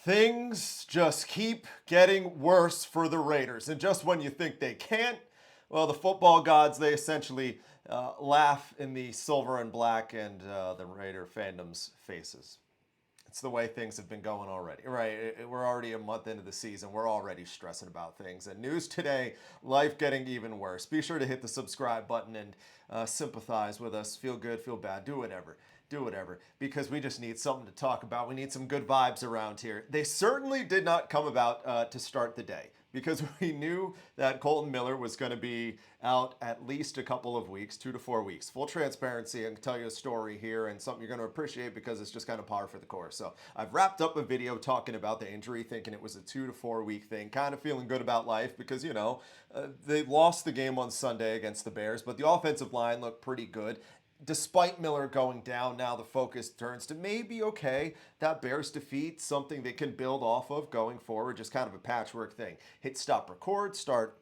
Things just keep getting worse for the Raiders. And just when you think they can't, well, the football gods, they essentially laugh in the silver and black and the Raider fandom's faces. It's the way things have been going already, right? We're already a month into the season. We're already stressing about things. And news today, life getting even worse. Be sure to hit the subscribe button and sympathize with us. Feel good, feel bad, do whatever. Do whatever, because we just need something to talk about. We need some good vibes around here. They certainly did not come about to start the day, because we knew that Kolton Miller was going to be out at least a couple of weeks, 2 to 4 weeks. Full transparency, I can tell you a story here and something you're going to appreciate because it's just kind of par for the course. So I've wrapped up a video talking about the injury, thinking it was a 2 to 4 week thing, kind of feeling good about life because, they lost the game on Sunday against the Bears, but the offensive line looked pretty good. Despite Miller going down, now the focus turns to maybe, okay, that Bears defeat, something they can build off of going forward, just kind of a patchwork thing. Hit stop record, start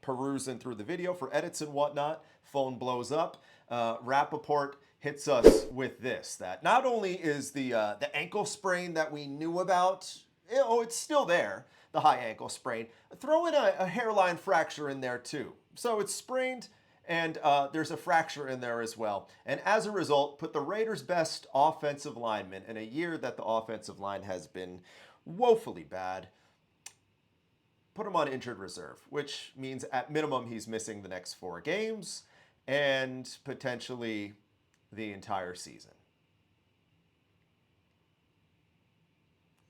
perusing through the video for edits and whatnot. Phone blows up. Rappaport hits us with this, that not only is the ankle sprain that we knew about, it's still there, the high ankle sprain, throw in a hairline fracture in there too. So it's sprained, and there's a fracture in there as well. And as a result, put the Raiders' best offensive lineman in a year that the offensive line has been woefully bad, put him on injured reserve, which means at minimum he's missing the next 4 games and potentially the entire season.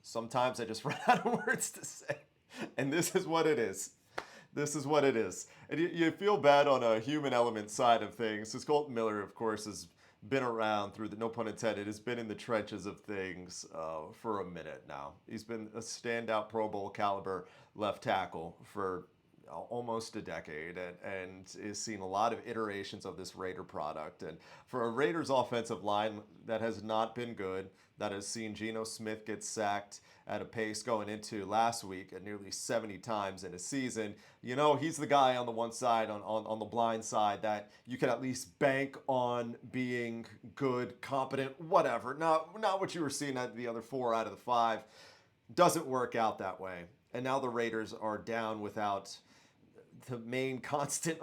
Sometimes I just run out of words to say, and this is what it is. This is what it is. And you feel bad on a human element side of things. Because Kolton Miller, of course, has been around through the, no pun intended, has been in the trenches of things for a minute now. He's been a standout Pro Bowl caliber left tackle for almost a decade and is seen a lot of iterations of this Raider product. And for a Raiders offensive line that has not been good, that has seen Geno Smith get sacked at a pace going into last week at nearly 70 times in a season, he's the guy on the one side, on the blind side, that you can at least bank on being good, competent, whatever. Not what you were seeing at the other 4 out of the 5. Doesn't work out that way. And now the Raiders are down without the main constant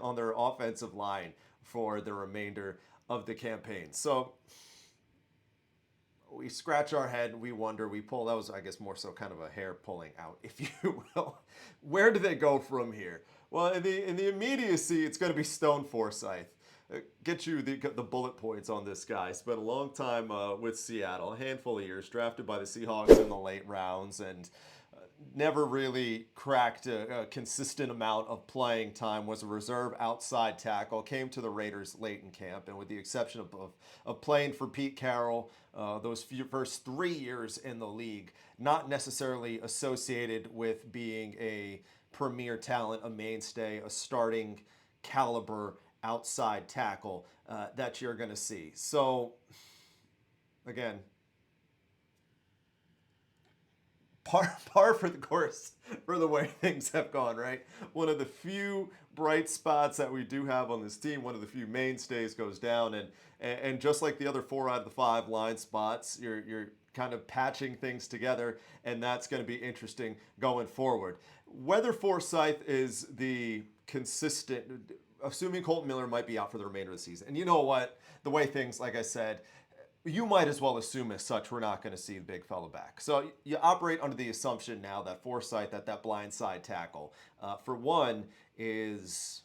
on their offensive line for the remainder of the campaign. So we scratch our head, we wonder, we pull. That was, I guess, more so kind of a hair pulling out, if you will. Where do they go from here? Well, in the immediacy, it's going to be Stone Forsythe. Get you the bullet points on this guy. Spent a long time with Seattle, a handful of years, drafted by the Seahawks in the late rounds, and never really cracked a consistent amount of playing time, was a reserve outside tackle, came to the Raiders late in camp, and with the exception of playing for Pete Carroll, those first 3 years in the league, not necessarily associated with being a premier talent, a mainstay, a starting caliber outside tackle that you're going to see. So, again, par for the course for the way things have gone, right? One of the few bright spots that we do have on this team, one of the few mainstays goes down, and just like the other 4 out of the 5 line spots, you're kind of patching things together, and that's going to be interesting going forward. Whether Forsythe is the consistent, assuming Kolton Miller might be out for the remainder of the season, and you know what, the way things, like I said, you might as well assume as such we're not going to see the big fella back. So you operate under the assumption now that Forsythe, that blind side tackle, for one, is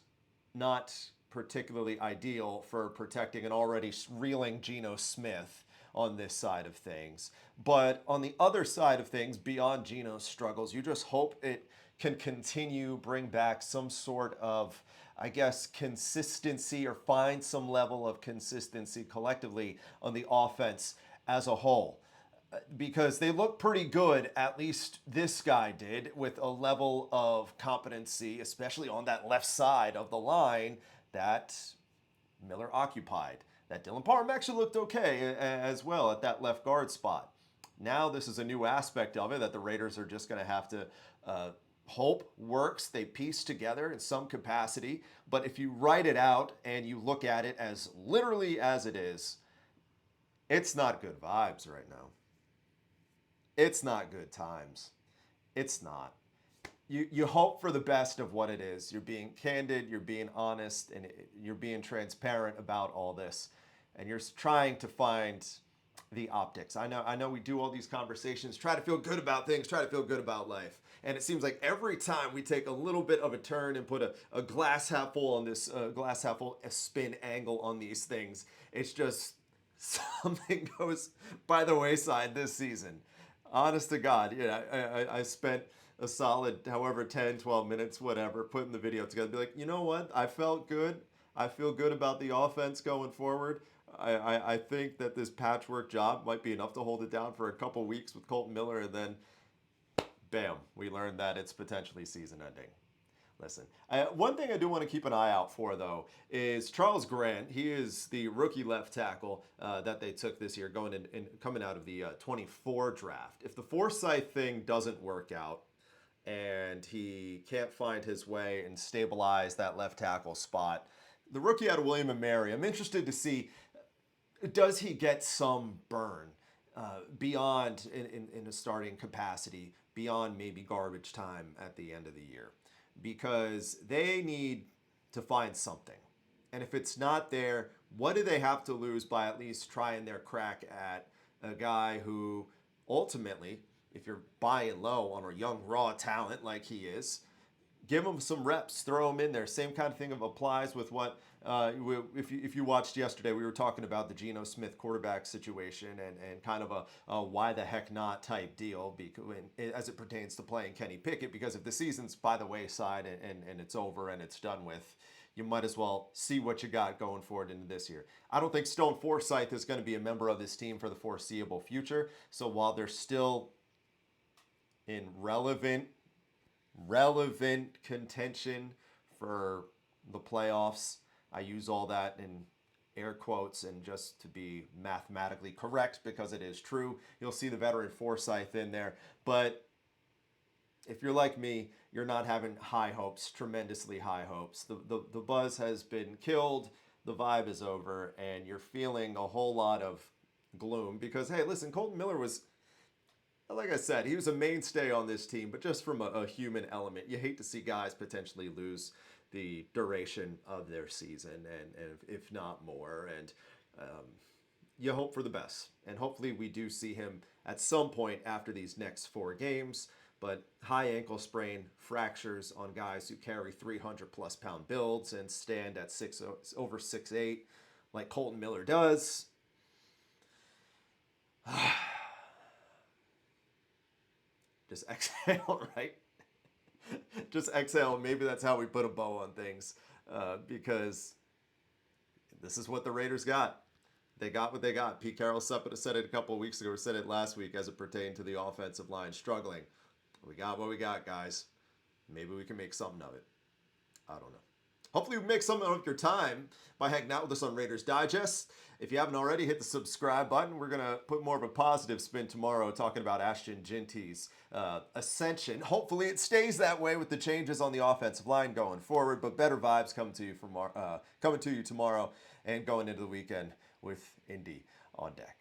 not particularly ideal for protecting an already reeling Geno Smith on this side of things. But on the other side of things, beyond Geno's struggles, you just hope it can continue, bring back some sort of, I guess, consistency, or find some level of consistency collectively on the offense as a whole. Because they look pretty good, at least this guy did, with a level of competency, especially on that left side of the line, that Miller occupied. That Dylan Parham actually looked okay as well at that left guard spot. Now this is a new aspect of it that the Raiders are just going to have to hope works. They piece together in some capacity. But if you write it out and you look at it as literally as it is, it's not good vibes right now. It's not good times. It's not. You hope for the best of what it is. You're being candid, you're being honest, and you're being transparent about all this. And you're trying to find the optics. I know we do all these conversations, try to feel good about things, try to feel good about life. And it seems like every time we take a little bit of a turn and put a glass half full on this glass half full a spin angle on these things, it's just something goes by the wayside this season. Honest to God, yeah, I spent a solid however 10, 12 minutes, whatever, putting the video together. Be like, you know what? I felt good. I feel good about the offense going forward. I think that this patchwork job might be enough to hold it down for a couple weeks with Kolton Miller, and then bam, we learned that it's potentially season ending. Listen, one thing I do want to keep an eye out for, though, is Charles Grant. He is the rookie left tackle that they took this year, going in coming out of the 24 draft. If the Forsyth thing doesn't work out and he can't find his way and stabilize that left tackle spot, the rookie out of William and Mary, I'm interested to see, does he get some burn beyond in a starting capacity, beyond maybe garbage time at the end of the year? Because they need to find something. And if it's not there, what do they have to lose by at least trying their crack at a guy who ultimately, if you're buying low on a young raw talent like he is, give him some reps, throw him in there. Same kind of thing applies with what, if you watched yesterday, we were talking about the Geno Smith quarterback situation and kind of a why the heck not type deal as it pertains to playing Kenny Pickett, because if the season's by the wayside and it's over and it's done with, you might as well see what you got going forward into this year. I don't think Stone Forsythe is going to be a member of this team for the foreseeable future. So while they're still in relevant contention for the playoffs, I use all that in air quotes and just to be mathematically correct because it is true. You'll see the veteran Forsythe in there. But if you're like me, you're not having high hopes, tremendously high hopes. The buzz has been killed, the vibe is over, and you're feeling a whole lot of gloom because, hey, listen, Kolton Miller was, like I said, he was a mainstay on this team, but just from a human element. You hate to see guys potentially lose the duration of their season, and if not more. And you hope for the best. And hopefully we do see him at some point after these next 4 games. But high ankle sprain, fractures on guys who carry 300-plus pound builds and stand at over 6'8", like Kolton Miller does. Just exhale, right? Just exhale. Maybe that's how we put a bow on things, because this is what the Raiders got. They got what they got. Pete Carroll said it a couple of weeks ago, or said it last week as it pertained to the offensive line struggling. We got what we got, guys. Maybe we can make something of it. I don't know. Hopefully we make something of your time by hanging out with us on Raiders Digest. If you haven't already, hit the subscribe button. We're going to put more of a positive spin tomorrow talking about Ashton Jeanty's ascension. Hopefully it stays that way with the changes on the offensive line going forward, but better vibes coming to you tomorrow and going into the weekend with Indy on deck.